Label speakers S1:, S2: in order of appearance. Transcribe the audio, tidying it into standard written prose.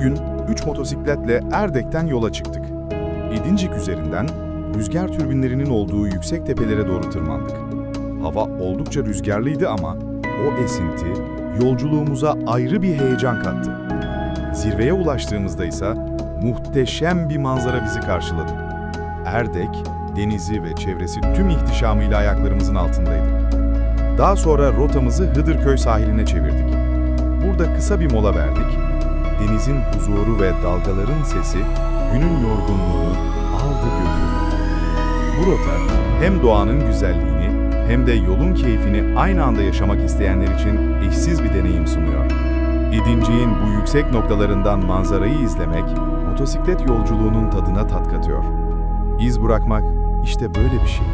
S1: Bugün 3 motosikletle Erdek'ten yola çıktık. İdincik üzerinden rüzgar türbinlerinin olduğu yüksek tepelere doğru tırmandık. Hava oldukça rüzgarlıydı ama o esinti yolculuğumuza ayrı bir heyecan kattı. Zirveye ulaştığımızda ise muhteşem bir manzara bizi karşıladı. Erdek, denizi ve çevresi tüm ihtişamıyla ayaklarımızın altındaydı. Daha sonra rotamızı Hıdırköy sahiline çevirdik. Burada kısa bir mola verdik. Denizin huzuru ve dalgaların sesi günün yorgunluğunu aldı götürdü. Bu rota hem doğanın güzelliğini hem de yolun keyfini aynı anda yaşamak isteyenler için eşsiz bir deneyim sunuyor. İdincik'in bu yüksek noktalarından manzarayı izlemek, motosiklet yolculuğunun tadına tat katıyor. İz bırakmak işte böyle bir şey.